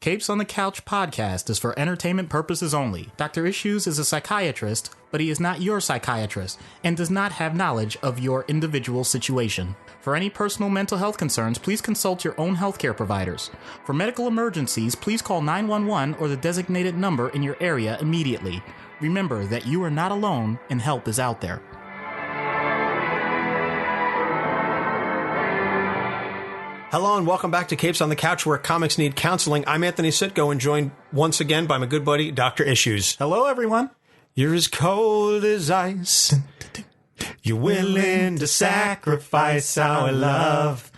Capes on the Couch podcast is for entertainment purposes only. Dr. Issues is a psychiatrist, but he is not your psychiatrist and does not have knowledge of your individual situation. For any personal mental health concerns, please consult your own healthcare providers. For medical emergencies, please call 911 or the designated number in your area immediately. Remember that you are not alone and help is out there. Hello and welcome back to Capes on the Couch, where comics need counseling. I'm Anthony Sitko and joined once again by my good buddy, Dr. Issues. Hello, everyone. You're as cold as ice. You're willing to sacrifice our love.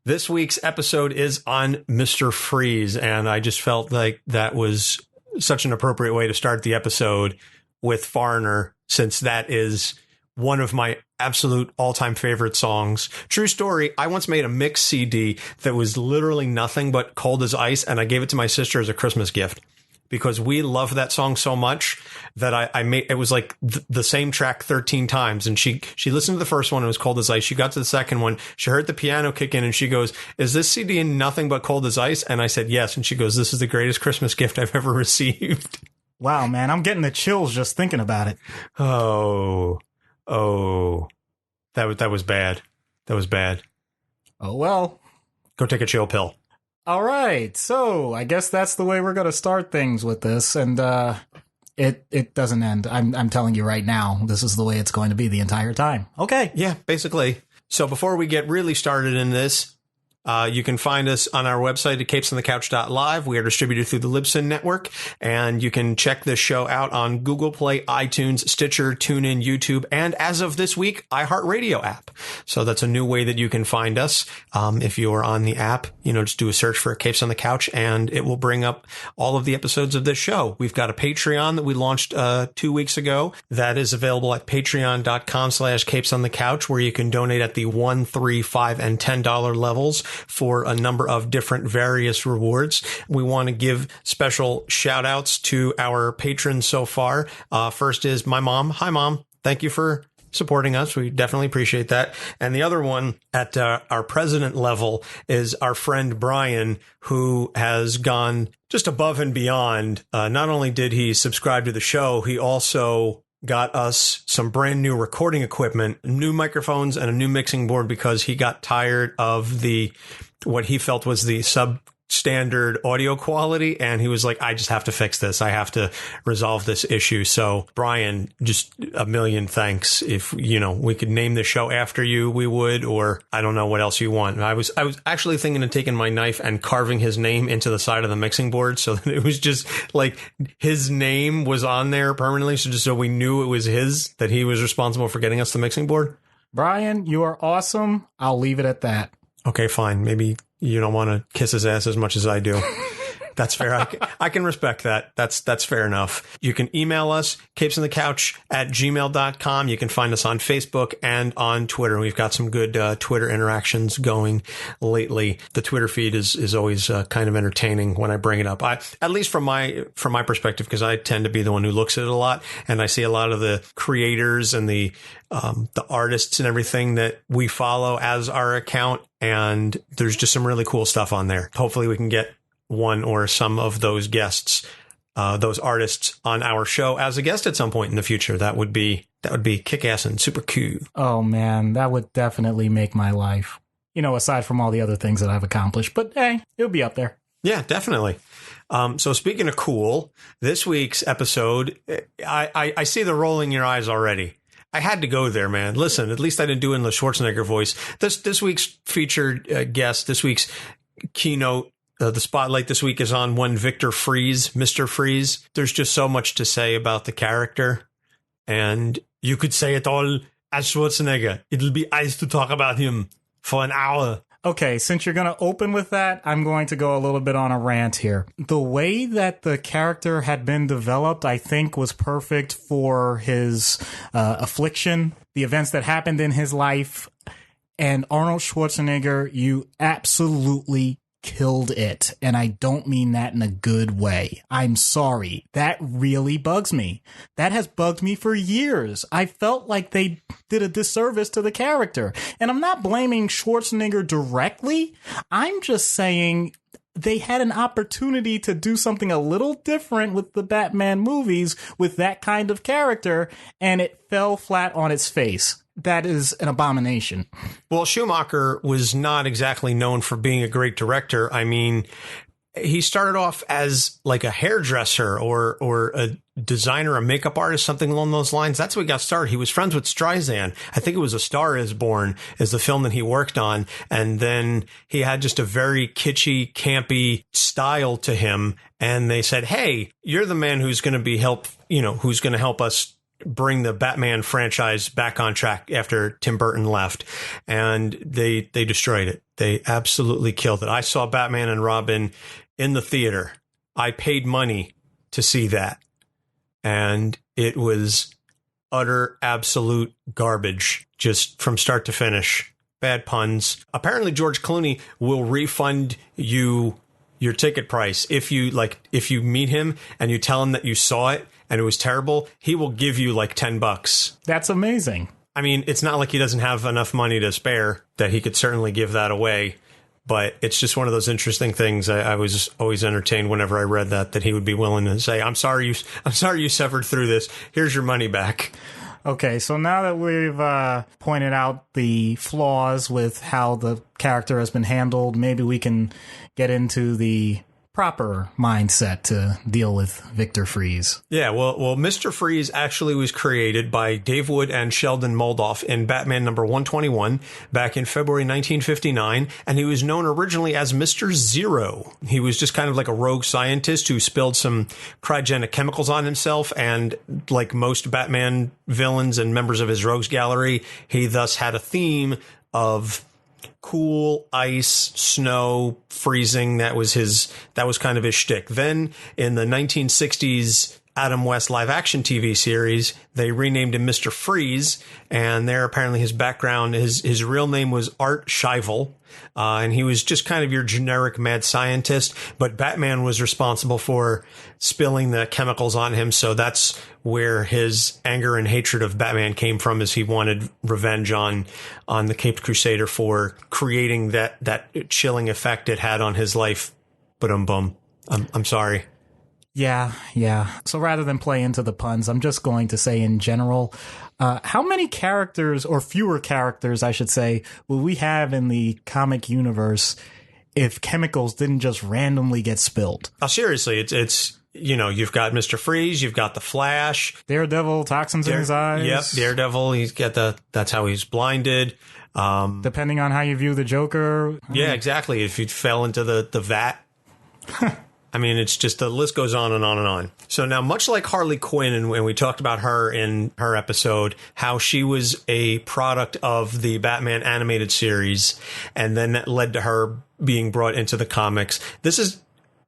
This week's episode is on Mr. Freeze, and I just felt like that was such an appropriate way to start the episode with Foreigner, since that is one of my absolute all-time favorite songs. True story, I once made a mix CD that was literally nothing but Cold as Ice, and I gave it to my sister as a Christmas gift because we love that song so much that I made it was like the same track 13 times, and she listened to the first one, it was Cold as Ice. She got to the second one, she heard the piano kick in, and she goes, "Is this CD nothing but Cold as Ice?" And I said yes, and she goes, "This is the greatest Christmas gift I've ever received." Wow, man, I'm getting the chills just thinking about it. Oh, that was bad. That was bad. Oh, well. Go take a chill pill. All right. So I guess that's the way we're going to start things with this. And it doesn't end. I'm telling you right now, this is the way it's going to be the entire time. Okay. Yeah, basically. So before we get really started in this, you can find us on our website at capesonthecouch.live. We are distributed through the Libsyn network, and you can check this show out on Google Play, iTunes, Stitcher, TuneIn, YouTube, and as of this week, iHeartRadio app. So that's a new way that you can find us. If you are on the app, just do a search for Capes on the Couch, and it will bring up all of the episodes of this show. We've got a Patreon that we launched 2 weeks ago. That is available at patreon.com/capesonthecouch, where you can donate at the $1, $3, $5, and $10 levels for a number of different various rewards. We want to give special shout outs to our patrons so far. First is my mom. Hi, Mom. Thank you for supporting us. We definitely appreciate that. And the other one at our president level is our friend Brian, who has gone just above and beyond. Not only did he subscribe to the show, he also got us some brand new recording equipment, new microphones, and a new mixing board because he got tired of what he felt was the substandard audio quality. And he was like, I just have to fix this. I have to resolve this issue. So Brian, just a million thanks. If, we could name the show after you, we would, or I don't know what else you want. I was actually thinking of taking my knife and carving his name into the side of the mixing board so that it was just like his name was on there permanently. So just so we knew it was that he was responsible for getting us the mixing board. Brian, you are awesome. I'll leave it at that. Okay, fine. Maybe you don't want to kiss his ass as much as I do. That's fair. I can respect that. That's fair enough. You can email us, capesonthecouch@gmail.com. You can find us on Facebook and on Twitter. We've got some good Twitter interactions going lately. The Twitter feed is always kind of entertaining when I bring it up. At least from my perspective, because I tend to be the one who looks at it a lot, and I see a lot of the creators and the artists and everything that we follow as our account, and there's just some really cool stuff on there. Hopefully we can get one or some of those guests, those artists on our show as a guest at some point in the future. That would be kick-ass and super cool. Oh, man, that would definitely make my life, aside from all the other things that I've accomplished. But, hey, it'll be up there. Yeah, definitely. So speaking of cool, this week's episode, I see the roll in your eyes already. I had to go there, man. Listen, at least I didn't do it in the Schwarzenegger voice. This week's featured guest, this week's keynote, the spotlight this week is on one Victor Freeze, Mr. Freeze. There's just so much to say about the character, and you could say it all as Schwarzenegger. It'll be nice to talk about him for an hour. Okay, since you're going to open with that, I'm going to go a little bit on a rant here. The way that the character had been developed, I think, was perfect for his affliction, the events that happened in his life. And Arnold Schwarzenegger, you absolutely killed it. And I don't mean that in a good way. I'm sorry. That really bugs me. That has bugged me for years. I felt like they did a disservice to the character. And I'm not blaming Schwarzenegger directly. I'm just saying they had an opportunity to do something a little different with the Batman movies with that kind of character, and it fell flat on its face. That is an abomination. Well, Schumacher was not exactly known for being a great director. I mean, he started off as like a hairdresser or a designer, a makeup artist, something along those lines. That's how he got started. He was friends with Streisand. I think it was A Star Is Born is the film that he worked on. And then he had just a very kitschy, campy style to him. And they said, hey, you're the man who's going to help us bring the Batman franchise back on track after Tim Burton left. And they destroyed it. They absolutely killed it. I saw Batman and Robin in the theater. I paid money to see that. And it was utter, absolute garbage, just from start to finish. Bad puns. Apparently, George Clooney will refund you your ticket price. If you meet him and you tell him that you saw it and it was terrible, he will give you like $10. That's amazing. I mean, it's not like he doesn't have enough money to spare that he could certainly give that away. But it's just one of those interesting things. I was always entertained whenever I read that he would be willing to say, I'm sorry you suffered through this. Here's your money back. Okay, so now that we've pointed out the flaws with how the character has been handled, maybe we can get into the proper mindset to deal with Victor Freeze. Yeah, well, Mr. Freeze actually was created by Dave Wood and Sheldon Moldoff in Batman number 121 back in February 1959, and he was known originally as Mr. Zero. He was just kind of like a rogue scientist who spilled some cryogenic chemicals on himself, and like most Batman villains and members of his rogues gallery, he thus had a theme of cool, ice, snow, freezing. That was kind of his shtick. Then in the 1960s Adam West live action TV series, they renamed him Mr. Freeze, and there apparently his background, his real name was Art Schivel, and he was just kind of your generic mad scientist, but Batman was responsible for spilling the chemicals on him, so that's where his anger and hatred of Batman came from, as he wanted revenge on the Caped Crusader for creating that chilling effect it had on his life. But I'm sorry. Yeah. So rather than play into the puns, I'm just going to say in general, how many characters, or fewer characters, I should say, will we have in the comic universe if chemicals didn't just randomly get spilled? Oh, seriously, it's you've got Mr. Freeze, you've got the Flash, Daredevil, toxins in his eyes. Yep, Daredevil. He's got that's how he's blinded. Depending on how you view the Joker. Yeah, exactly. If you fell into the vat. I mean, it's just the list goes on and on and on. So now, much like Harley Quinn, and when we talked about her in her episode, how she was a product of the Batman animated series, and then that led to her being brought into the comics. This is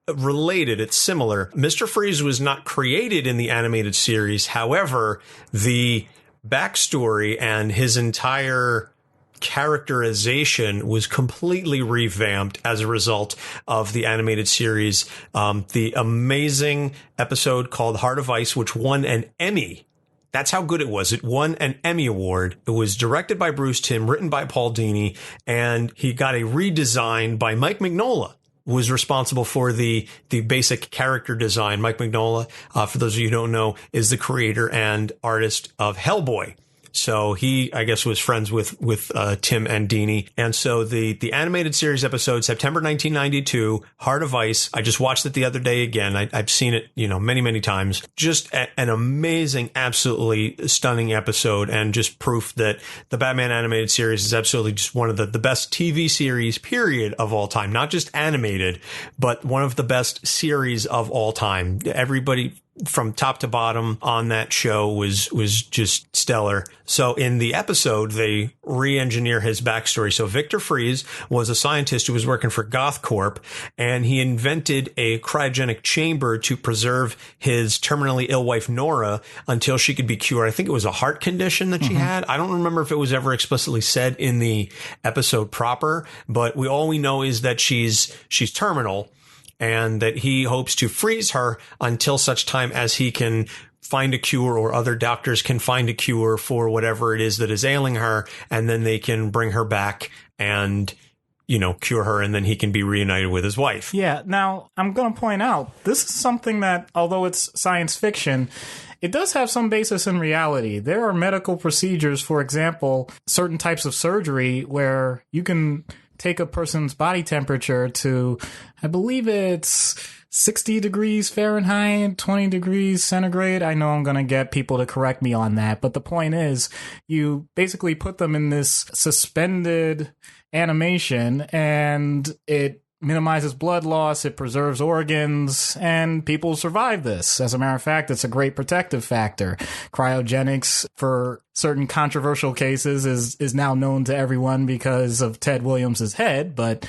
related. It's similar. Mr. Freeze was not created in the animated series. However, the backstory and his entire characterization was completely revamped as a result of the animated series. The amazing episode called Heart of Ice, which won an Emmy. That's how good it was. It won an Emmy Award. It was directed by Bruce Timm, written by Paul Dini, and he got a redesign by Mike Mignola, who was responsible for the basic character design. Mike Mignola, for those of you who don't know, is the creator and artist of Hellboy. So he, I guess, was friends with Tim and Dini. And so the animated series episode, September 1992, Heart of Ice. I just watched it the other day again. I've seen it, many, many times. Just an amazing, absolutely stunning episode, and just proof that the Batman animated series is absolutely just one of the best TV series, period, of all time. Not just animated, but one of the best series of all time. Everybody from top to bottom on that show was just stellar. So in the episode, they re-engineer his backstory. So Victor Freeze was a scientist who was working for GothCorp, and he invented a cryogenic chamber to preserve his terminally ill wife, Nora, until she could be cured. I think it was a heart condition that she had. I don't remember if it was ever explicitly said in the episode proper, but all we know is that she's terminal, and that he hopes to freeze her until such time as he can find a cure, or other doctors can find a cure for whatever it is that is ailing her, and then they can bring her back and cure her, and then he can be reunited with his wife. Yeah. Now, I'm going to point out, this is something that, although it's science fiction, it does have some basis in reality. There are medical procedures, for example, certain types of surgery where you can take a person's body temperature to, I believe it's 60 degrees Fahrenheit, 20 degrees centigrade. I know I'm going to get people to correct me on that, but the point is, you basically put them in this suspended animation, and it minimizes blood loss, it preserves organs, and people survive this. As a matter of fact, it's a great protective factor. Cryogenics, for certain controversial cases, is now known to everyone because of Ted Williams' head, but,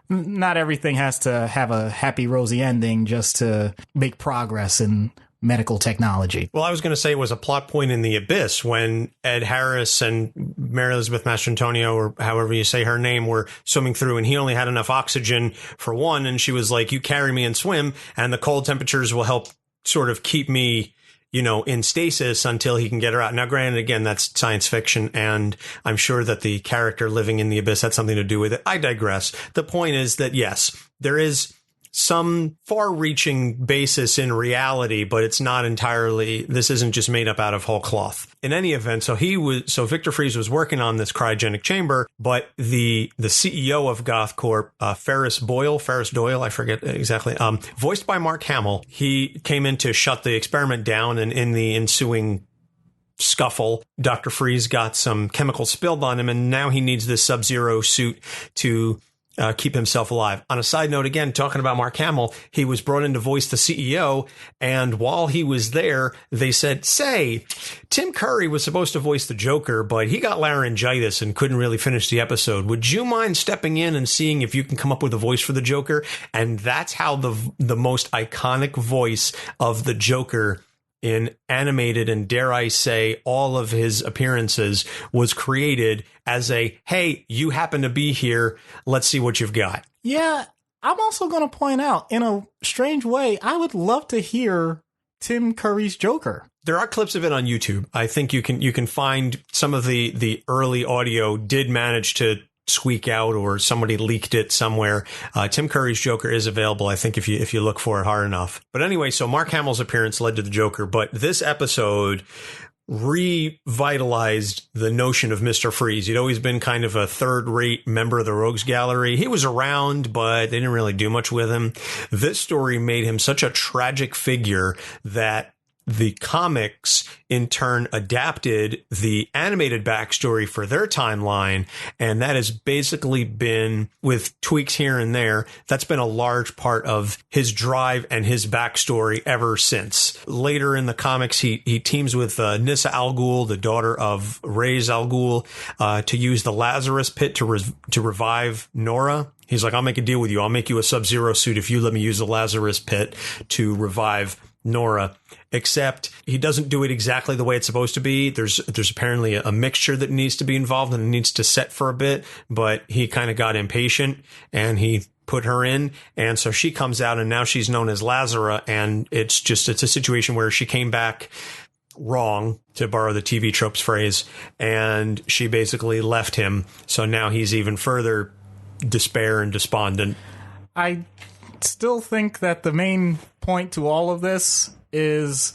not everything has to have a happy, rosy ending just to make progress in medical technology. Well, I was going to say it was a plot point in The Abyss when Ed Harris and Mary Elizabeth Mastrantonio, or however you say her name, were swimming through, and he only had enough oxygen for one, and she was like, you carry me and swim, and the cold temperatures will help sort of keep me, in stasis until he can get her out. Now, granted, again, that's science fiction, and I'm sure that the character living in the abyss had something to do with it. I digress. The point is that, yes, there is some far-reaching basis in reality, but it's not entirely, this isn't just made up out of whole cloth. In any event, so Victor Fries was working on this cryogenic chamber, but the CEO of GothCorp, Ferris Doyle, I forget exactly, voiced by Mark Hamill, he came in to shut the experiment down, and in the ensuing scuffle, Dr. Fries got some chemicals spilled on him, and now he needs this Sub-Zero suit to keep himself alive. On a side note, again, talking about Mark Hamill, he was brought in to voice the CEO, and while he was there, they said, say, Tim Curry was supposed to voice the Joker, but he got laryngitis and couldn't really finish the episode. Would you mind stepping in and seeing if you can come up with a voice for the Joker? And that's how the most iconic voice of the Joker in animated and, dare I say, all of his appearances was created as a, hey, you happen to be here, let's see what you've got. Yeah, I'm also going to point out, in a strange way, I would love to hear Tim Curry's Joker. There are clips of it on YouTube. I think you can find some of the early audio did manage to squeak out, or somebody leaked it somewhere. Tim Curry's Joker is available, I think, if you look for it hard enough. But anyway, so Mark Hamill's appearance led to the Joker, but this episode revitalized the notion of Mr. Freeze. He'd always been kind of a third-rate member of the Rogues Gallery. He was around, but they didn't really do much with him. This story made him such a tragic figure that the comics, in turn, adapted the animated backstory for their timeline, and that has basically been, with tweaks here and there, that's been a large part of his drive and his backstory ever since. Later in the comics, he teams with Nyssa Al Ghul, the daughter of Ra's Al Ghul, to use the Lazarus Pit to revive Nora. He's like, I'll make a deal with you. I'll make you a Sub-Zero suit if you let me use the Lazarus Pit to revive Nora, except he doesn't do it exactly the way it's supposed to be. There's apparently a mixture that needs to be involved, and it needs to set for a bit, but he kind of got impatient and he put her in. And so she comes out, and now she's known as Lazara. And it's a situation where she came back wrong, to borrow the TV Tropes phrase, and she basically left him. So now he's even further despair and despondent. I still think that the main point to all of this is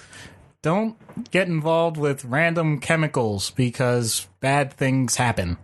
don't get involved with random chemicals, because bad things happen.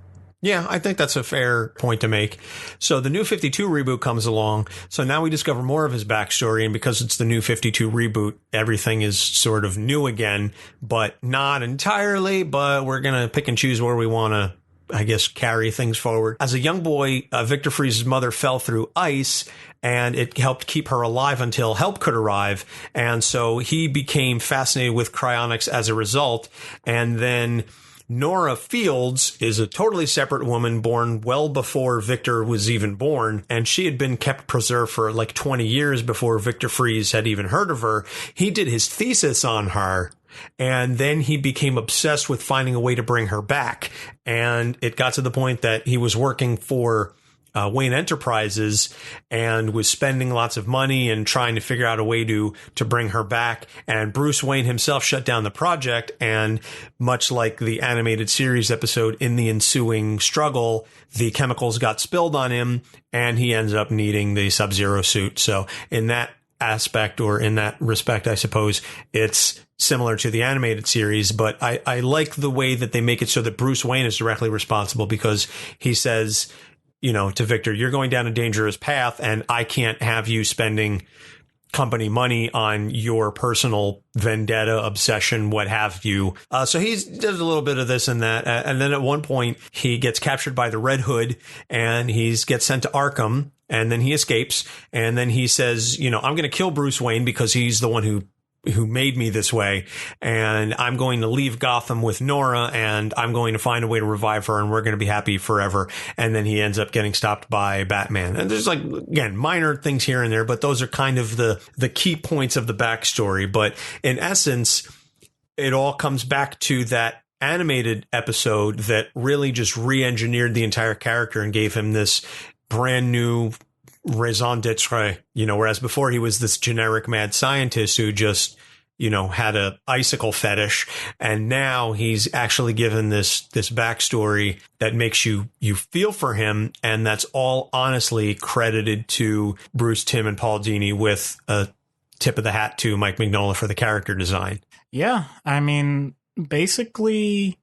Yeah, I think that's a fair point to make. So the New 52 reboot comes along. So now we discover more of his backstory. And because it's the New 52 reboot, everything is sort of new again, but not entirely. But we're going to pick and choose where we want to, I guess, carry things forward. As a young boy, Victor Freeze's mother fell through ice, and it helped keep her alive until help could arrive. And so he became fascinated with cryonics as a result. And then Nora Fields is a totally separate woman born well before Victor was even born, and she had been kept preserved for like 20 years before Victor Freeze had even heard of her. He did his thesis on her, and then he became obsessed with finding a way to bring her back. And it got to the point that he was working for Wayne Enterprises and was spending lots of money and trying to figure out a way to bring her back. And Bruce Wayne himself shut down the project. And much like the animated series episode, in the ensuing struggle, the chemicals got spilled on him and he ends up needing the Sub-Zero suit. So in that aspect, or in that respect, I suppose it's similar to the animated series, but I like the way that they make it so that Bruce Wayne is directly responsible, because he says, to Victor, you're going down a dangerous path and I can't have you spending company money on your personal vendetta, obsession, what have you. So he does a little bit of this and that. And then at one point he gets captured by the Red Hood and he gets sent to Arkham, and then he escapes. And then he says, I'm going to kill Bruce Wayne because he's the one who made me this way, and I'm going to leave Gotham with Nora, and I'm going to find a way to revive her, and we're going to be happy forever. And then he ends up getting stopped by Batman. And there's again, minor things here and there, but those are kind of the key points of the backstory. But in essence, it all comes back to that animated episode that really just re-engineered the entire character and gave him this brand new raison d'etre, whereas before he was this generic mad scientist who just, had a icicle fetish. And now he's actually given this backstory that makes you feel for him. And that's all honestly credited to Bruce Timm and Paul Dini, with a tip of the hat to Mike Mignola for the character design. Yeah. I mean, basically,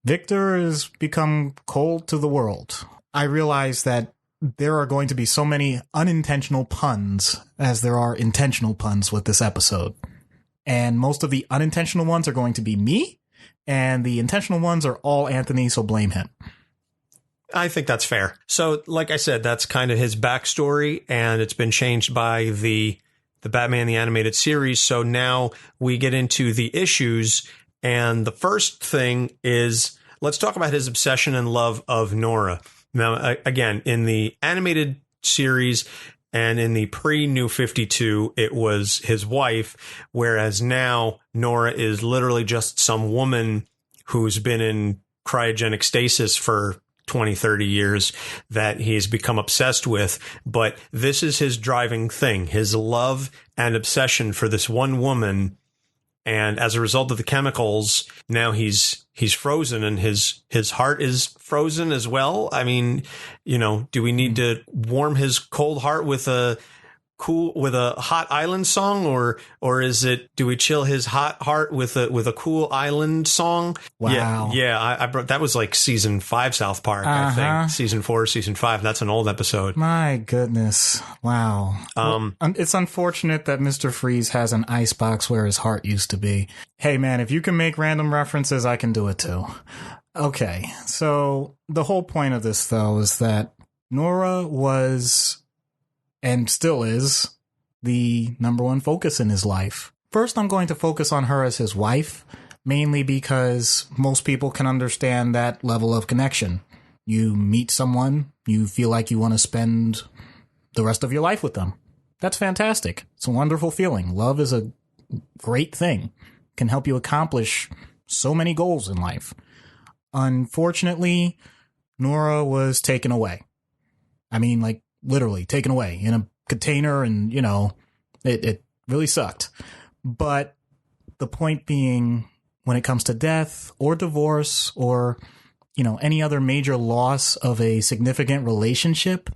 Victor has become cold to the world. I realize that there are going to be so many unintentional puns as there are intentional puns with this episode. And most of the unintentional ones are going to be me, and the intentional ones are all Anthony, so blame him. I think that's fair. So, like I said, that's kind of his backstory, and it's been changed by the Batman the Animated Series. So now we get into the issues, and the first thing is, let's talk about his obsession and love of Nora. Now, again, in the animated series and in the pre-New 52, it was his wife, whereas now Nora is literally just some woman who's been in cryogenic stasis for 20, 30 years that he's become obsessed with. But this is his driving thing, his love and obsession for this one woman. And as a result of the chemicals, now he's frozen, and his heart is frozen as well. I mean, do we need to warm his cold heart with a hot island song, or is it, do we chill his hot heart with a cool island song? Wow. Yeah. I brought, that was like season 5 South Park, I think. Season 4, season 5. That's an old episode. My goodness. Wow. It's unfortunate that Mr. Freeze has an icebox where his heart used to be. Hey man, if you can make random references, I can do it too. Okay. So the whole point of this though is that Nora was, and still is, the number one focus in his life. First, I'm going to focus on her as his wife, mainly because most people can understand that level of connection. You meet someone, you feel like you want to spend the rest of your life with them. That's fantastic. It's a wonderful feeling. Love is a great thing. It can help you accomplish so many goals in life. Unfortunately, Nora was taken away. I mean, literally taken away in a container, and it really sucked. But the point being, when it comes to death or divorce or any other major loss of a significant relationship,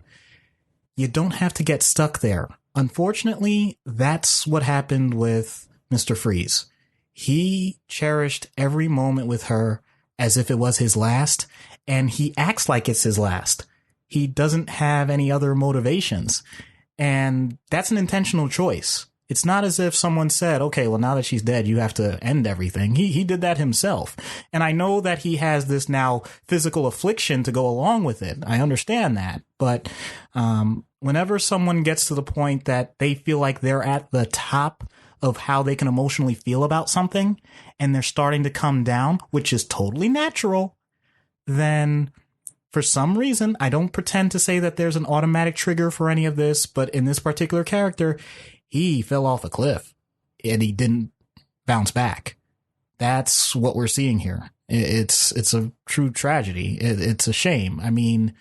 you don't have to get stuck there. Unfortunately, that's what happened with Mr. Freeze. He cherished every moment with her as if it was his last, and he acts like it's his last. He doesn't have any other motivations. And that's an intentional choice. It's not as if someone said, okay, well, now that she's dead, you have to end everything. He did that himself. And I know that he has this now physical affliction to go along with it. I understand that. But whenever someone gets to the point that they feel like they're at the top of how they can emotionally feel about something, and they're starting to come down, which is totally natural, then for some reason, I don't pretend to say that there's an automatic trigger for any of this, but in this particular character, he fell off a cliff and he didn't bounce back. That's what we're seeing here. It's a true tragedy. It's a shame. I mean,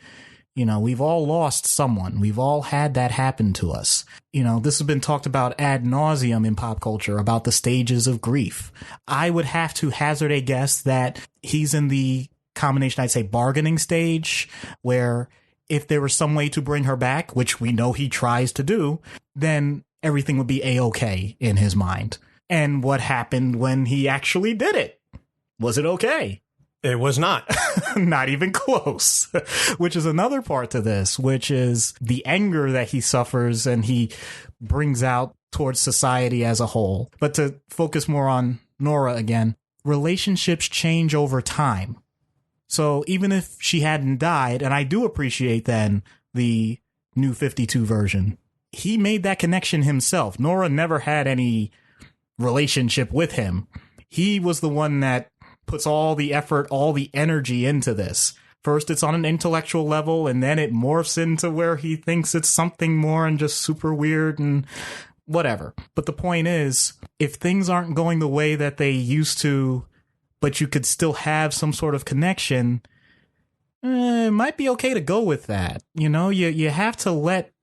You know, we've all lost someone. We've all had that happen to us. You know, this has been talked about ad nauseum in pop culture about the stages of grief. I would have to hazard a guess that he's in the combination, I'd say, bargaining stage, where if there was some way to bring her back, which we know he tries to do, then everything would be A-okay in his mind. And what happened when he actually did it? Was it okay? It was not. Not even close. Which is another part to this, which is the anger that he suffers and he brings out towards society as a whole. But to focus more on Nora again, relationships change over time. So even if she hadn't died, and I do appreciate then the new 52 version, he made that connection himself. Nora never had any relationship with him. He was the one that puts all the effort, all the energy into this. First, it's on an intellectual level, and then it morphs into where he thinks it's something more and just super weird and whatever. But the point is, if things aren't going the way that they used to, but you could still have some sort of connection, it might be okay to go with that. You know, you have to let,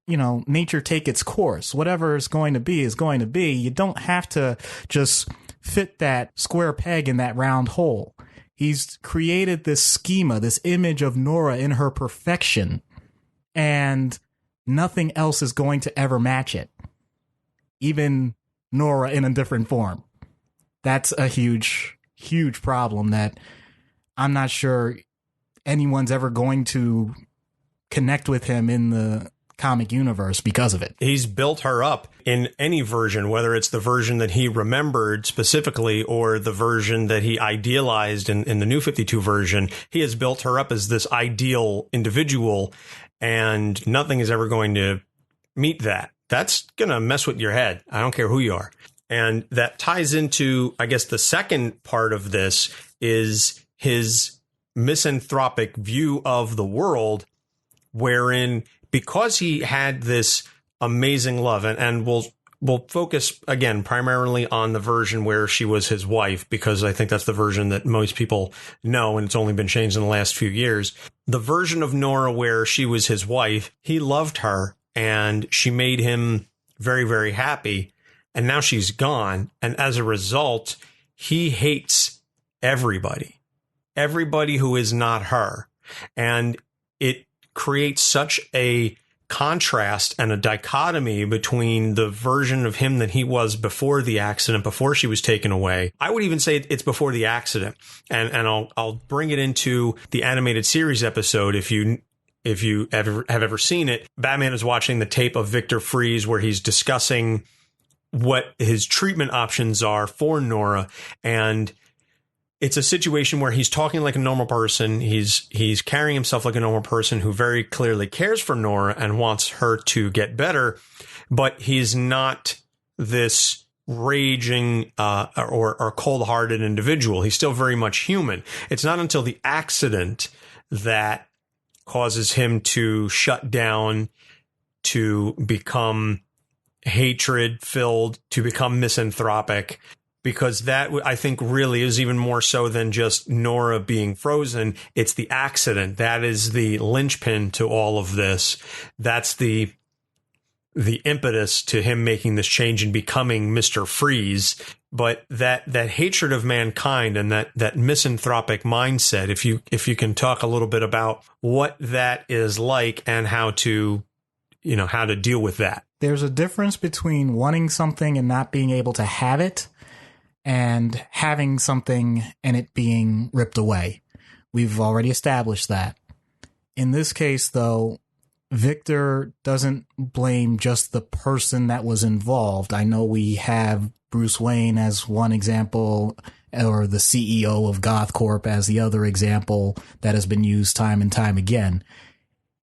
you know, nature take its course. Whatever is going to be is going to be. You don't have to just fit that square peg in that round hole. He's created this schema, this image of Nora in her perfection, and nothing else is going to ever match it. Even Nora in a different form. That's a huge, huge problem that I'm not sure anyone's ever going to connect with him in the comic universe because of it. He's built her up in any version, whether it's the version that he remembered specifically or the version that he idealized in the new 52 version. He has built her up as this ideal individual, and nothing is ever going to meet that. That's going to mess with your head. I don't care who you are. And that ties into, I guess, the second part of this is his misanthropic view of the world, wherein because he had this amazing love, and we'll focus again primarily on the version where she was his wife, because I think that's the version that most people know, and it's only been changed in the last few years. The version of Nora where she was his wife, he loved her and she made him very, very happy. And now she's gone. And as a result, he hates everybody who is not her. And it creates such a contrast and a dichotomy between the version of him that he was before the accident, before she was taken away. I would even say it's before the accident. And I'll bring it into the animated series episode. If you have ever seen it, Batman is watching the tape of Victor Freeze where he's discussing what his treatment options are for Nora. And it's a situation where he's talking like a normal person. He's carrying himself like a normal person who very clearly cares for Nora and wants her to get better. But he's not this raging or cold-hearted individual. He's still very much human. It's not until the accident that causes him to shut down, to become hatred-filled, to become misanthropic. Because that, I think, really is even more so than just Nora being frozen. It's the accident. That is the linchpin to all of this. That's the impetus to him making this change and becoming Mr. Freeze. But that hatred of mankind and that misanthropic mindset, if you can talk a little bit about what that is like and how to deal with that. There's a difference between wanting something and not being able to have it, and having something and it being ripped away. We've already established that. In this case, though, Victor doesn't blame just the person that was involved. I know we have Bruce Wayne as one example, or the CEO of GothCorp as the other example that has been used time and time again.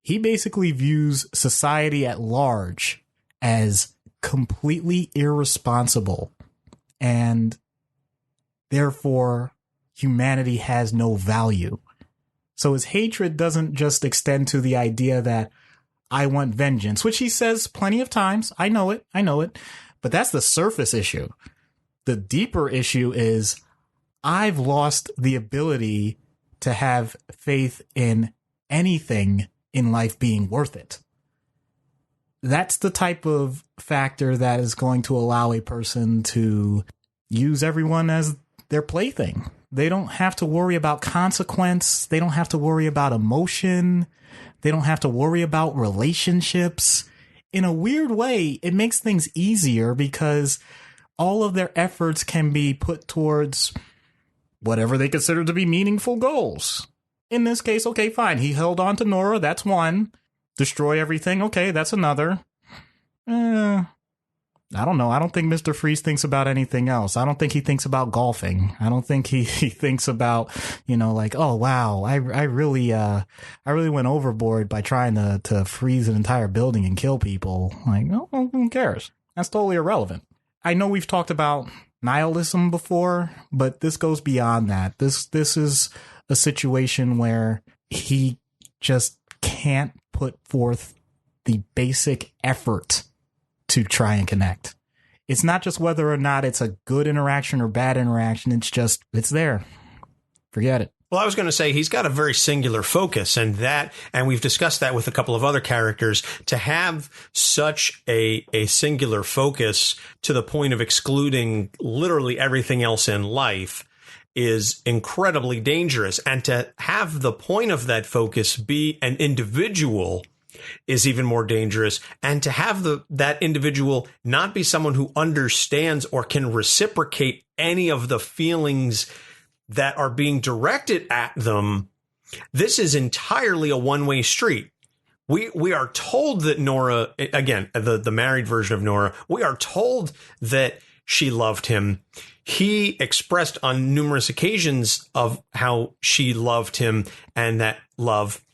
He basically views society at large as completely irresponsible, and therefore humanity has no value. So his hatred doesn't just extend to the idea that I want vengeance, which he says plenty of times. I know it. But that's the surface issue. The deeper issue is I've lost the ability to have faith in anything in life being worth it. That's the type of factor that is going to allow a person to use everyone as their plaything. They don't have to worry about consequence. They don't have to worry about emotion. They don't have to worry about relationships. In a weird way, it makes things easier because all of their efforts can be put towards whatever they consider to be meaningful goals. In this case, okay, fine. He held on to Nora. That's one. Destroy everything. Okay, that's another. I don't know. I don't think Mr. Freeze thinks about anything else. I don't think he thinks about golfing. I don't think he thinks about, like, oh, wow, I really went overboard by trying to freeze an entire building and kill people. Like, no, who cares? That's totally irrelevant. I know we've talked about nihilism before, but this goes beyond that. This is a situation where he just can't put forth the basic effort to try and connect. It's not just whether or not it's a good interaction or bad interaction. It's there. Forget it. Well, I was going to say he's got a very singular focus, and we've discussed that with a couple of other characters. To have such a singular focus to the point of excluding literally everything else in life is incredibly dangerous. And to have the point of that focus be an individual is even more dangerous. And to have that individual not be someone who understands or can reciprocate any of the feelings that are being directed at them, this is entirely a one-way street. We are told that Nora, again, the married version of Nora, we are told that she loved him. He expressed on numerous occasions of how she loved him and that love.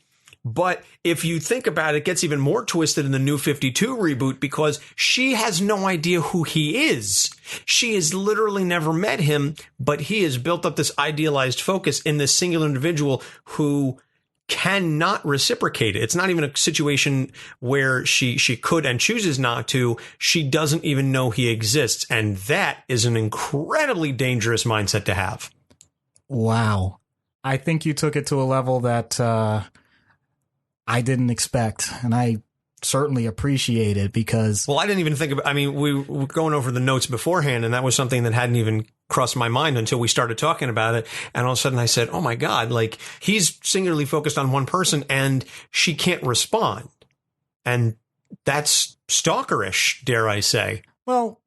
But if you think about it, it gets even more twisted in the New 52 reboot because she has no idea who he is. She has literally never met him, but he has built up this idealized focus in this singular individual who cannot reciprocate it. It's not even a situation where she could and chooses not to. She doesn't even know he exists. And that is an incredibly dangerous mindset to have. Wow. I think you took it to a level that I didn't expect, and I certainly appreciate it because... Well, I didn't even think about... I mean, we were going over the notes beforehand, and that was something that hadn't even crossed my mind until we started talking about it. And all of a sudden I said, oh my God, like he's singularly focused on one person and she can't respond. And that's stalkerish, dare I say. Well,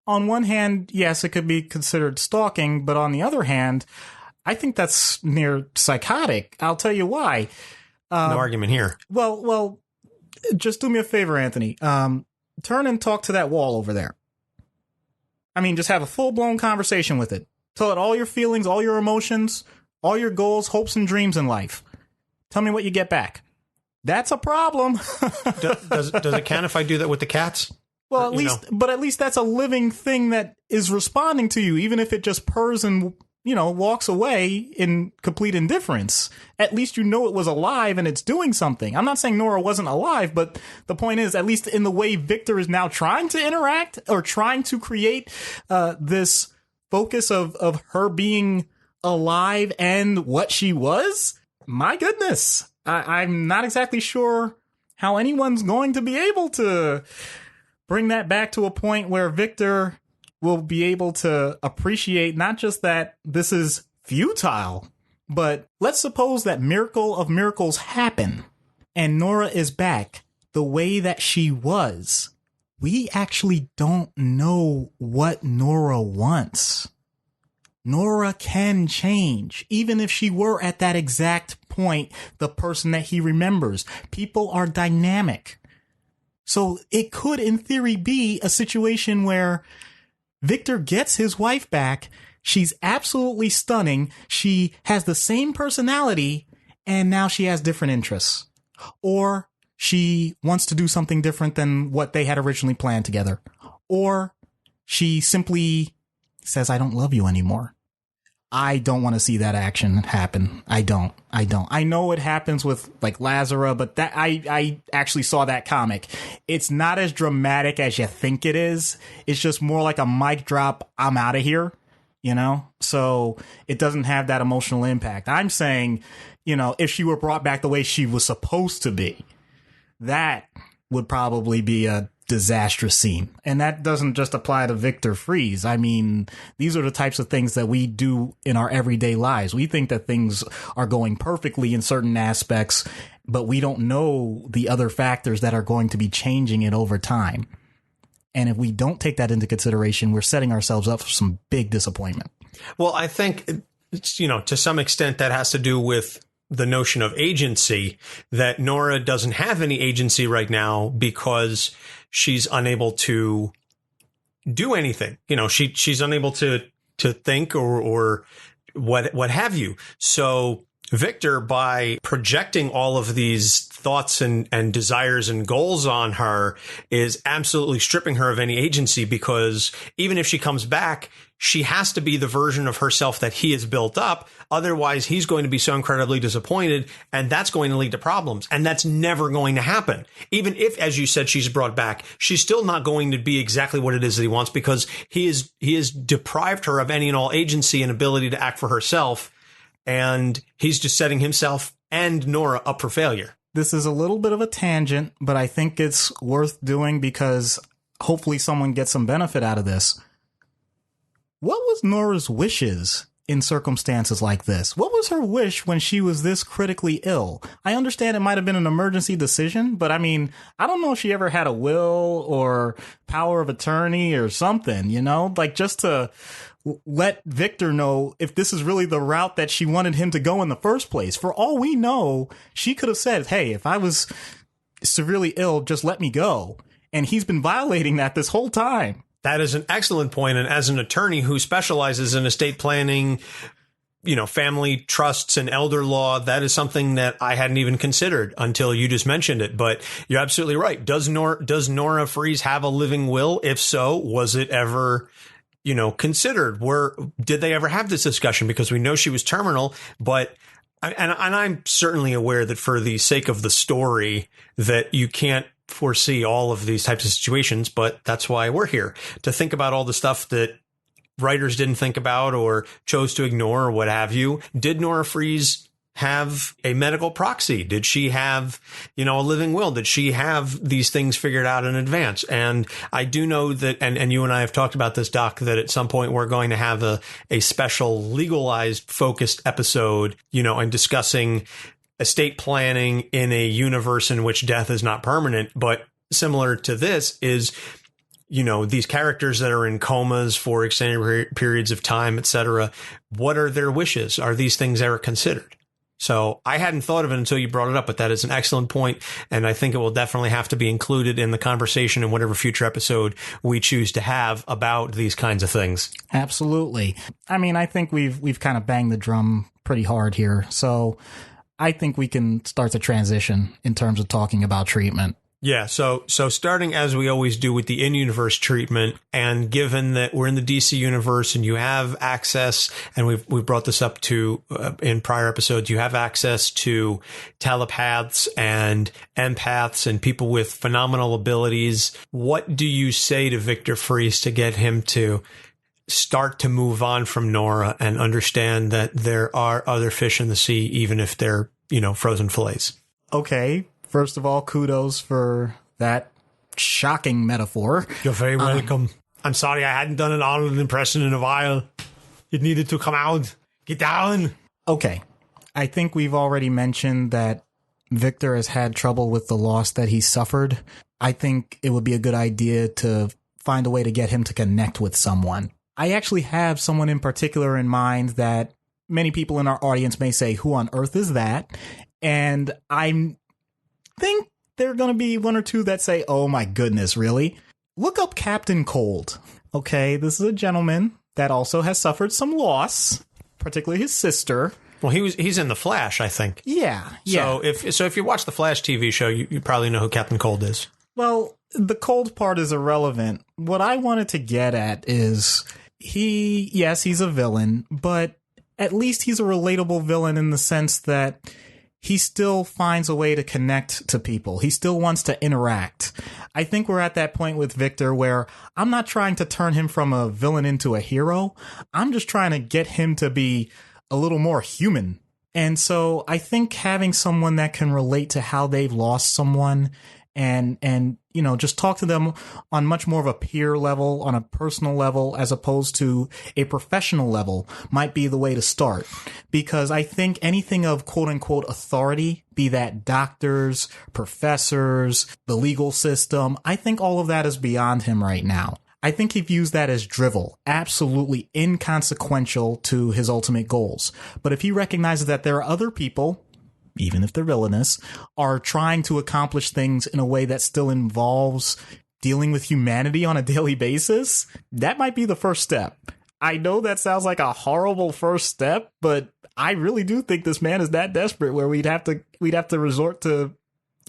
on one hand, yes, it could be considered stalking, but on the other hand, I think that's near psychotic. I'll tell you why. No argument here. Well, just do me a favor, Anthony. Turn and talk to that wall over there. I mean, just have a full-blown conversation with it. Tell it all your feelings, all your emotions, all your goals, hopes, and dreams in life. Tell me what you get back. That's a problem. Does it count if I do that with the cats? Well, at least that's a living thing that is responding to you, even if it just purrs and, walks away in complete indifference. At least you know it was alive and it's doing something. I'm not saying Nora wasn't alive, but the point is, at least in the way Victor is now trying to interact or trying to create this focus of her being alive and what she was, my goodness, I'm not exactly sure how anyone's going to be able to bring that back to a point where Victor will be able to appreciate not just that this is futile, but let's suppose that miracle of miracles happen and Nora is back the way that she was. We actually don't know what Nora wants. Nora can change, even if she were at that exact point the person that he remembers. People are dynamic. So it could, in theory, be a situation where Victor gets his wife back. She's absolutely stunning. She has the same personality, and now she has different interests. Or she wants to do something different than what they had originally planned together. Or she simply says, I don't love you anymore. I don't want to see that action happen. I don't. I know it happens with like Lazara, but that I actually saw that comic. It's not as dramatic as you think it is. It's just more like a mic drop. I'm out of here. you know? So it doesn't have that emotional impact. I'm saying, you know, if she were brought back the way she was supposed to be, that would probably be a disastrous scene. And that doesn't just apply to Victor Fries. I mean, these are the types of things that we do in our everyday lives. We think that things are going perfectly in certain aspects, but we don't know the other factors that are going to be changing it over time. And if we don't take that into consideration, we're setting ourselves up for some big disappointment. Well, I think, you know, to some extent that has to do with the notion of agency, that Nora doesn't have any agency right now because she's unable to do anything. You know, she's unable to think or what have you. So Victor, by projecting all of these thoughts and desires and goals on her, is absolutely stripping her of any agency, because even if she comes back, she has to be the version of herself that he has built up. Otherwise, he's going to be so incredibly disappointed, and that's going to lead to problems. And that's never going to happen. Even if, as you said, she's brought back, she's still not going to be exactly what it is that he wants, because he is deprived her of any and all agency and ability to act for herself. And he's just setting himself and Nora up for failure. This is a little bit of a tangent, but I think it's worth doing because hopefully someone gets some benefit out of this. What was Nora's wishes in circumstances like this? What was her wish when she was this critically ill? I understand it might have been an emergency decision, but I mean, I don't know if she ever had a will or power of attorney or something, you know, like just to let Victor know if this is really the route that she wanted him to go in the first place. For all we know, she could have said, hey, if I was severely ill, just let me go. And he's been violating that this whole time. That is an excellent point. And as an attorney who specializes in estate planning, you know, family trusts and elder law, that is something that I hadn't even considered until you just mentioned it. But you're absolutely right. Does Nora Fries have a living will? If so, was it ever, you know, considered? Did they ever have this discussion? Because we know she was terminal, but and I'm certainly aware that for the sake of the story that you can't foresee all of these types of situations, but that's why we're here, to think about all the stuff that writers didn't think about or chose to ignore or what have you. Did Nora Fries have a medical proxy? Did she have, you know, a living will? Did she have these things figured out in advance? And I do know that, and you and I have talked about this, Doc, that at some point we're going to have a special legalized focused episode, you know, and discussing estate planning in a universe in which death is not permanent. But similar to this is, you know, these characters that are in comas for extended periods of time, etc. What are their wishes? Are these things ever considered? So I hadn't thought of it until you brought it up, but that is an excellent point, and I think it will definitely have to be included in the conversation in whatever future episode we choose to have about these kinds of things. Absolutely. I mean, I think we've kind of banged the drum pretty hard here, so I think we can start the transition in terms of talking about treatment. Yeah, so starting as we always do with the in-universe treatment, and given that we're in the DC universe and you have access, and we've brought this up to in prior episodes, you have access to telepaths and empaths and people with phenomenal abilities. What do you say to Victor Fries to get him to start to move on from Nora and understand that there are other fish in the sea, even if they're, you know, frozen fillets? Okay. First of all, kudos for that shocking metaphor. You're very welcome. I'm sorry I hadn't done an Arnold impression in a while. It needed to come out. Get down. Okay. I think we've already mentioned that Victor has had trouble with the loss that he suffered. I think it would be a good idea to find a way to get him to connect with someone. I actually have someone in particular in mind that many people in our audience may say, who on earth is that? And I think there are going to be one or two that say, oh my goodness, really? Look up Captain Cold. Okay, this is a gentleman that also has suffered some loss, particularly his sister. Well, he's in The Flash, I think. Yeah. So if you watch the Flash TV show, you probably know who Captain Cold is. Well, the cold part is irrelevant. What I wanted to get at is he's a villain, but at least he's a relatable villain in the sense that he still finds a way to connect to people. He still wants to interact. I think we're at that point with Victor where I'm not trying to turn him from a villain into a hero. I'm just trying to get him to be a little more human. And so I think having someone that can relate to how they've lost someone and you know, just talk to them on much more of a peer level, on a personal level, as opposed to a professional level might be the way to start. Because I think anything of quote unquote authority, be that doctors, professors, the legal system, I think all of that is beyond him right now. I think he views that as drivel, absolutely inconsequential to his ultimate goals. But if he recognizes that there are other people, even if they're villainous, are trying to accomplish things in a way that still involves dealing with humanity on a daily basis, that might be the first step. I know that sounds like a horrible first step, but I really do think this man is that desperate where we'd have to resort to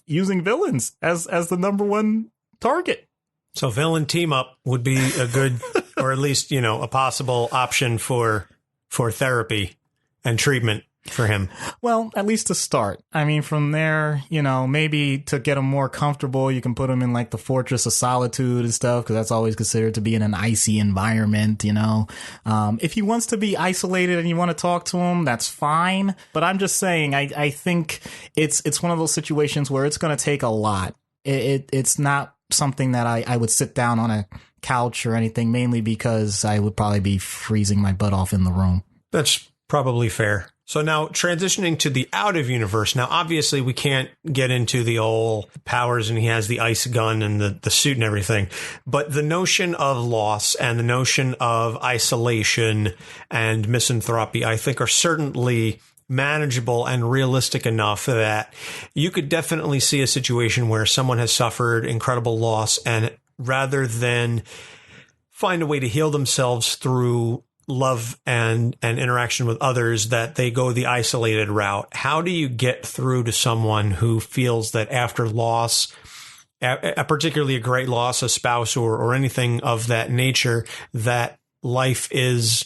using villains as the number one target. So villain team up would be a good, or at least, you know, a possible option for therapy and treatment for him. Well, at least to start. I mean, from there, you know, maybe to get him more comfortable, you can put him in like the Fortress of Solitude and stuff, because that's always considered to be in an icy environment, you know. If he wants to be isolated and you want to talk to him, that's fine. But I'm just saying, I think it's one of those situations where it's going to take a lot. It's not something that I would sit down on a couch or anything, mainly because I would probably be freezing my butt off in the room. That's probably fair. So now transitioning to the out of universe. Now, obviously, we can't get into the old powers and he has the ice gun and the suit and everything. But the notion of loss and the notion of isolation and misanthropy, I think, are certainly manageable and realistic enough that you could definitely see a situation where someone has suffered incredible loss, and rather than find a way to heal themselves through love and interaction with others, that they go the isolated route. How do you get through to someone who feels that after loss, particularly a great loss, a spouse or anything of that nature, that life is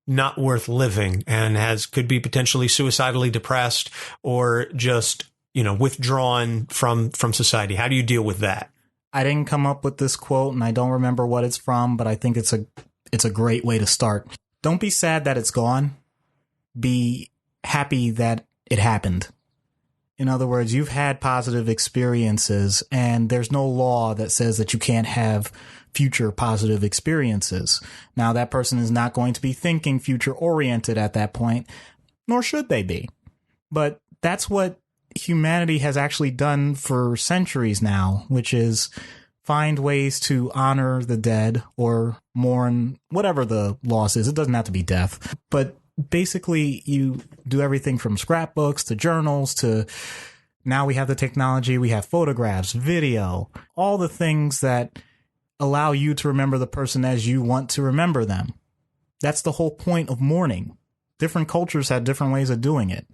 not worth living and could be potentially suicidally depressed or just, you know, withdrawn from society? How do you deal with that? I didn't come up with this quote and I don't remember what it's from, but I think it's a great way to start. Don't be sad that it's gone. Be happy that it happened. In other words, you've had positive experiences and there's no law that says that you can't have future positive experiences. Now, that person is not going to be thinking future oriented at that point, nor should they be. But that's what humanity has actually done for centuries now, which is find ways to honor the dead or mourn whatever the loss is. It doesn't have to be death, but basically you do everything from scrapbooks to journals to now we have the technology. We have photographs, video, all the things that allow you to remember the person as you want to remember them. That's the whole point of mourning. Different cultures have different ways of doing it.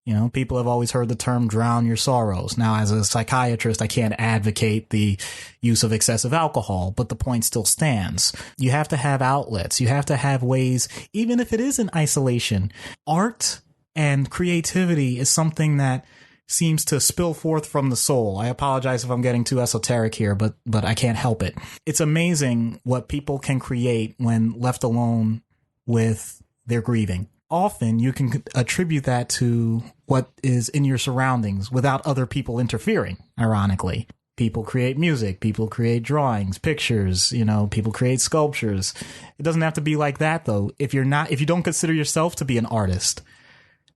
You know, people have always heard the term drown your sorrows. Now, as a psychiatrist, I can't advocate the use of excessive alcohol, but the point still stands. You have to have outlets. You have to have ways, even if it is in isolation. Art and creativity is something that seems to spill forth from the soul. I apologize if I'm getting too esoteric here, but I can't help it. It's amazing what people can create when left alone with their grieving. Often you can attribute that to what is in your surroundings without other people interfering, ironically. People create music, people create drawings, pictures, you know, people create sculptures. It doesn't have to be like that, though. If you don't consider yourself to be an artist,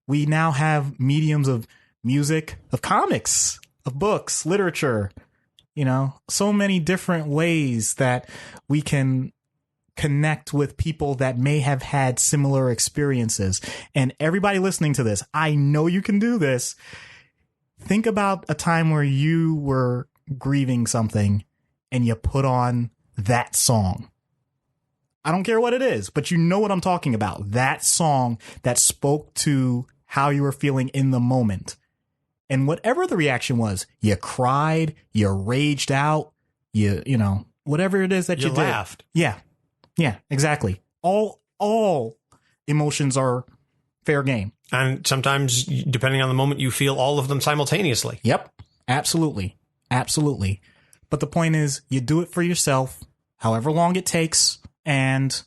we now have mediums of music, of comics, of books, literature, you know, so many different ways that we can connect with people that may have had similar experiences. And everybody listening to this, I know you can do this. Think about a time where you were grieving something and you put on that song. I don't care what it is, but you know what I'm talking about. That song that spoke to how you were feeling in the moment. And whatever the reaction was, you cried, you raged out, you know, whatever it is that you did. Laughed. Yeah, exactly. All emotions are fair game. And sometimes, depending on the moment, you feel all of them simultaneously. Yep. Absolutely. Absolutely. But the point is, you do it for yourself, however long it takes. And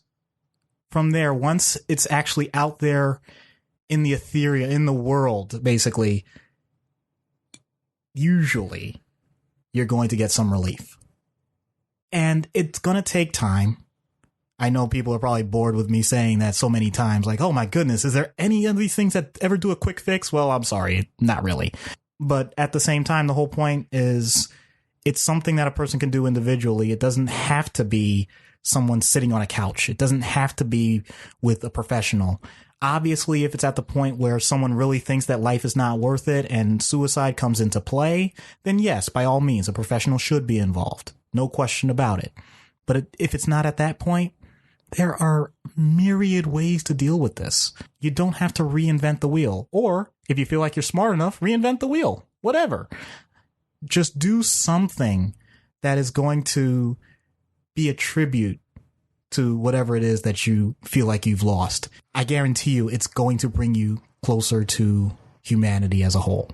from there, once it's actually out there in the ethereal, in the world, basically, usually you're going to get some relief. And it's going to take time. I know people are probably bored with me saying that so many times, like, oh my goodness, is there any of these things that ever do a quick fix? Well, I'm sorry, not really. But at the same time, the whole point is it's something that a person can do individually. It doesn't have to be someone sitting on a couch. It doesn't have to be with a professional. Obviously, if it's at the point where someone really thinks that life is not worth it and suicide comes into play, then yes, by all means, a professional should be involved. No question about it. But if it's not at that point, there are myriad ways to deal with this. You don't have to reinvent the wheel. Or, if you feel like you're smart enough, reinvent the wheel. Whatever. Just do something that is going to be a tribute to whatever it is that you feel like you've lost. I guarantee you it's going to bring you closer to humanity as a whole.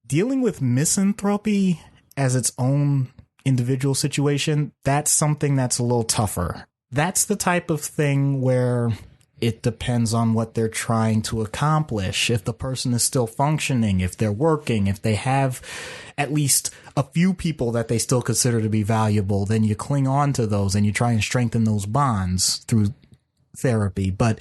Dealing with misanthropy as its own individual situation, that's something that's a little tougher. That's the type of thing where it depends on what they're trying to accomplish. If the person is still functioning, if they're working, if they have at least a few people that they still consider to be valuable, then you cling on to those and you try and strengthen those bonds through therapy. But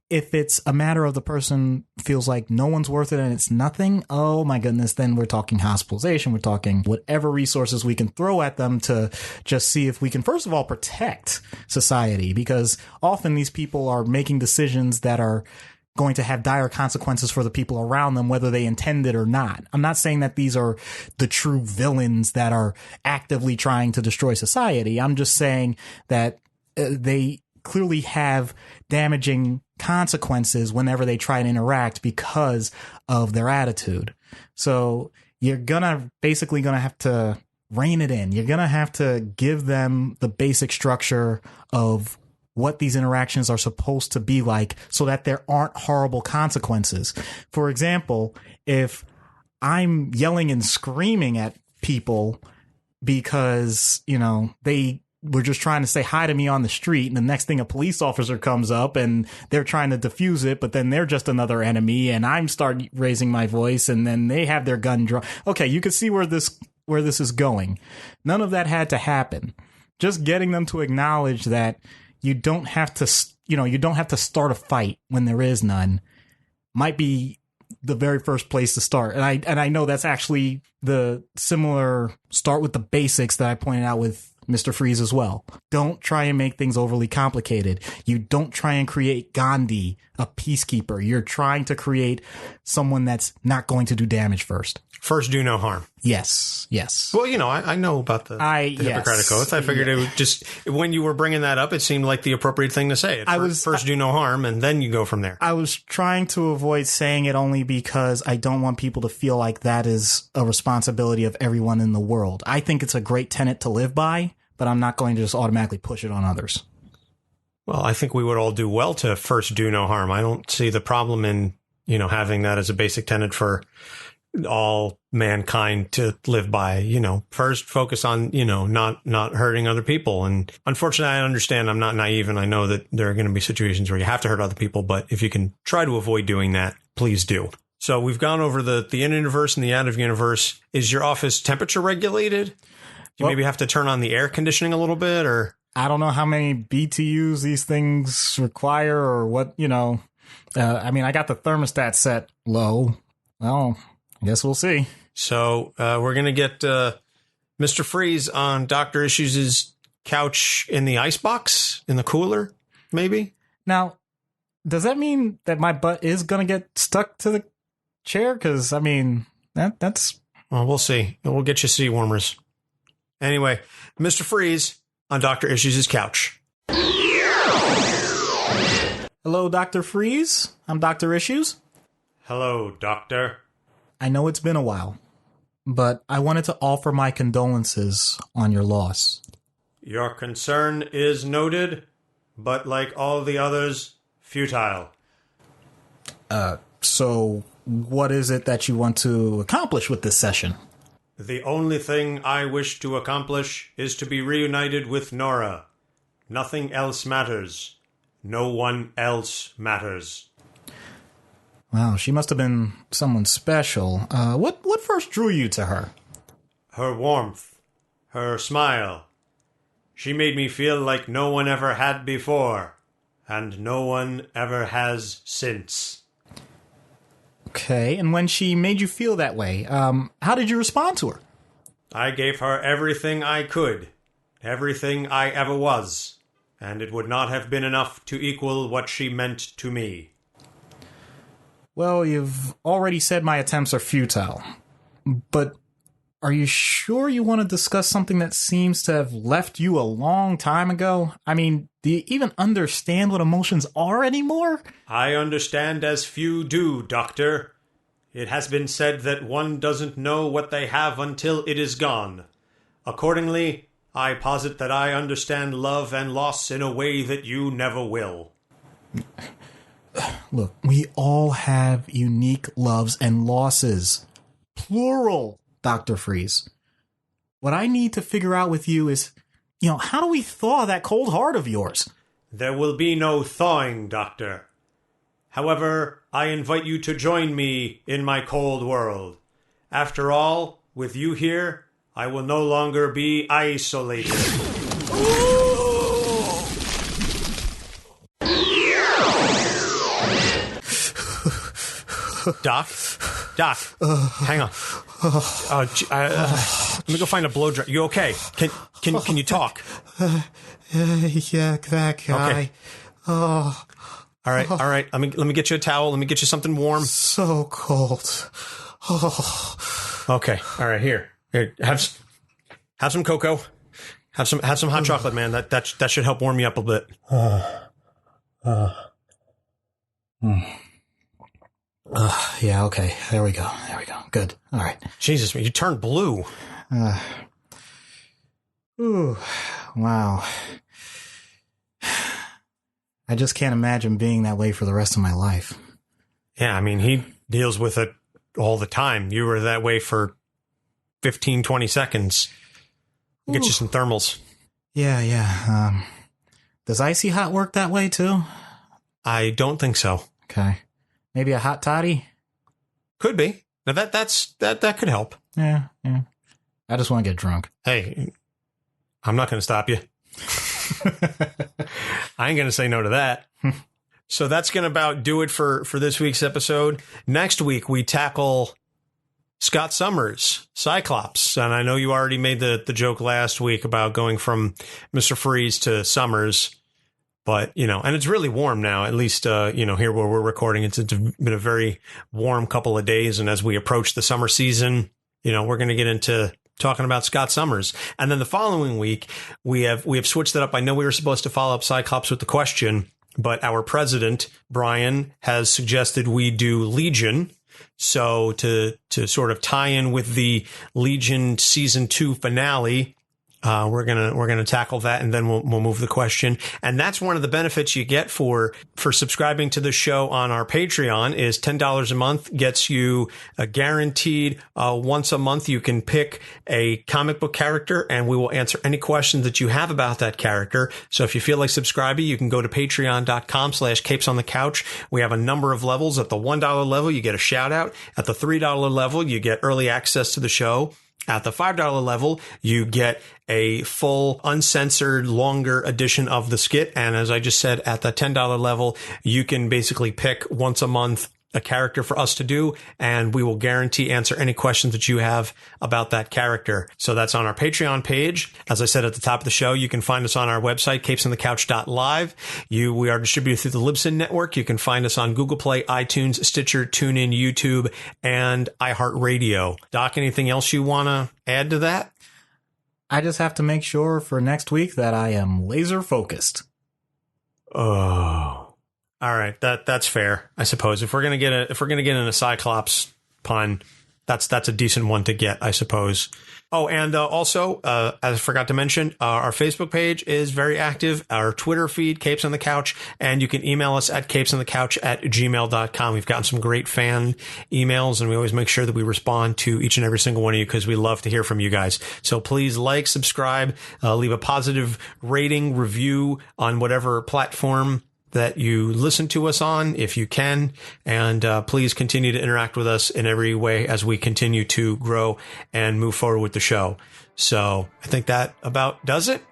if it's a matter of the person feels like no one's worth it and it's nothing, oh my goodness, then we're talking hospitalization. We're talking whatever resources we can throw at them to just see if we can, first of all, protect society, because often these people are making decisions that are going to have dire consequences for the people around them, whether they intend it or not. I'm not saying that these are the true villains that are actively trying to destroy society. I'm just saying that they clearly have damaging consequences whenever they try and interact because of their attitude. So you're basically gonna have to rein it in. You're gonna have to give them the basic structure of what these interactions are supposed to be like so that there aren't horrible consequences. For example, if I'm yelling and screaming at people because, they were just trying to say hi to me on the street, and the next thing a police officer comes up and they're trying to defuse it, but then they're just another enemy and I'm starting raising my voice and then they have their gun drawn. Okay, you can see where this is going. None of that had to happen. Just getting them to acknowledge that you don't have to start a fight when there is none might be the very first place to start. And I know that's actually the similar start with the basics that I pointed out with Mr. Freeze as well. Don't try and make things overly complicated. You don't try and create Gandhi, a peacekeeper. You're trying to create someone that's not going to do damage first. First, do no harm. Yes. Well, I know about the Hippocratic Oath. I figured it would just, when you were bringing that up, it seemed like the appropriate thing to say. First, do no harm, and then you go from there. I was trying to avoid saying it only because I don't want people to feel like that is a responsibility of everyone in the world. I think it's a great tenet to live by, but I'm not going to just automatically push it on others. Well, I think we would all do well to first do no harm. I don't see the problem in, having that as a basic tenet for all mankind to live by. First focus on, not hurting other people. And unfortunately, I understand I'm not naive, and I know that there are going to be situations where you have to hurt other people. But if you can try to avoid doing that, please do. So we've gone over the in-universe and the out-of-universe. Is your office temperature regulated? Do you maybe have to turn on the air conditioning a little bit, or? I don't know how many BTUs these things require or what, I got the thermostat set low. Well, I guess we'll see. So we're going to get Mr. Freeze on Dr. Issues' couch in the icebox, in the cooler, maybe? Now, does that mean that my butt is going to get stuck to the chair? Because, that's... Well, we'll see. We'll get you seat warmers. Anyway, Mr. Freeze on Dr. Issues' couch. Hello, Dr. Freeze. I'm Dr. Issues. Hello, Doctor. I know it's been a while, but I wanted to offer my condolences on your loss. Your concern is noted, but like all the others, futile. So what is it that you want to accomplish with this session? The only thing I wish to accomplish is to be reunited with Nora. Nothing else matters. No one else matters. Wow, she must have been someone special. What first drew you to her? Her warmth. Her smile. She made me feel like no one ever had before. And no one ever has since. Okay, and when she made you feel that way, how did you respond to her? I gave her everything I could. Everything I ever was. And it would not have been enough to equal what she meant to me. Well, you've already said my attempts are futile. But are you sure you want to discuss something that seems to have left you a long time ago? I mean, do you even understand what emotions are anymore? I understand as few do, Doctor. It has been said that one doesn't know what they have until it is gone. Accordingly, I posit that I understand love and loss in a way that you never will. Look, we all have unique loves and losses. Plural, Dr. Freeze. What I need to figure out with you is, how do we thaw that cold heart of yours? There will be no thawing, Doctor. However, I invite you to join me in my cold world. After all, with you here, I will no longer be isolated. Doc, hang on. Let me go find a blow dry. You okay? Can you talk? Yeah, that guy. Okay. Oh, all right. Let me get you a towel. Let me get you something warm. so cold. Oh. Okay. All right. Here. Have some cocoa. Have some hot chocolate, man. That should help warm you up a bit. Yeah, okay. There we go. Good. All right. Jesus, you turned blue. Ooh, wow. I just can't imagine being that way for the rest of my life. Yeah, I mean, he deals with it all the time. You were that way for 15, 20 seconds. I'll get you some thermals. Yeah. Does Icy Hot work that way, too? I don't think so. Okay. Maybe a hot toddy? Could be. Now that could help. Yeah. I just want to get drunk. Hey, I'm not going to stop you. I ain't going to say no to that. So that's going to about do it for this week's episode. Next week, we tackle Scott Summers, Cyclops. And I know you already made the joke last week about going from Mr. Freeze to Summers. But, and it's really warm now, at least, here where we're recording. It's been a very warm couple of days. And as we approach the summer season, we're going to get into talking about Scott Summers. And then the following week, we have switched it up. I know we were supposed to follow up Cyclops with the question, but our president, Brian, has suggested we do Legion. So to sort of tie in with the Legion season 2 finale, we're gonna tackle that, and then we'll move the question. And that's one of the benefits you get for subscribing to the show on our Patreon is $10 a month gets you a guaranteed once a month you can pick a comic book character, and we will answer any questions that you have about that character. So if you feel like subscribing, you can go to patreon.com/capesonthecouch. We have a number of levels. At the $1 level, you get a shout out. At the $3 level, you get early access to the show. At the $5 level, you get a full, uncensored, longer edition of the skit. And as I just said, at the $10 level, you can basically pick once a month a character for us to do, and we will guarantee answer any questions that you have about that character. So that's on our Patreon page. As I said at the top of the show, you can find us on our website, capesonthecouch.live. We are distributed through the Libsyn Network. You can find us on Google Play, iTunes, Stitcher, TuneIn, YouTube, and iHeartRadio. Doc, anything else you want to add to that? I just have to make sure for next week that I am laser focused. Oh. All right, that's fair, I suppose. If we're gonna get in a Cyclops pun, that's a decent one to get, I suppose. Oh, and also, as I forgot to mention, our Facebook page is very active. Our Twitter feed, Capes on the Couch, and you can email us at capesonthecouch@gmail.com. We've gotten some great fan emails, and we always make sure that we respond to each and every single one of you because we love to hear from you guys. So please like, subscribe, leave a positive rating, review on whatever platform that you listen to us on, if you can, and please continue to interact with us in every way as we continue to grow and move forward with the show. So I think that about does it.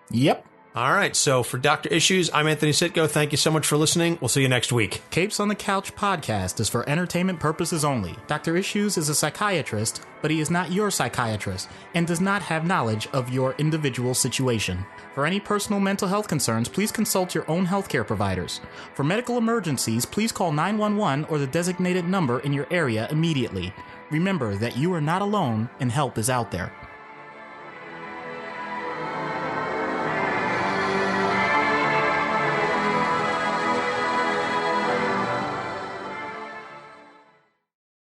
Yep. All right. So for Dr. Issues, I'm Anthony Sitko. Thank you so much for listening. We'll see you next week. Capes on the Couch podcast is for entertainment purposes only. Dr. Issues is a psychiatrist, but he is not your psychiatrist and does not have knowledge of your individual situation. For any personal mental health concerns, please consult your own healthcare providers. For medical emergencies, please call 911 or the designated number in your area immediately. Remember that you are not alone and help is out there.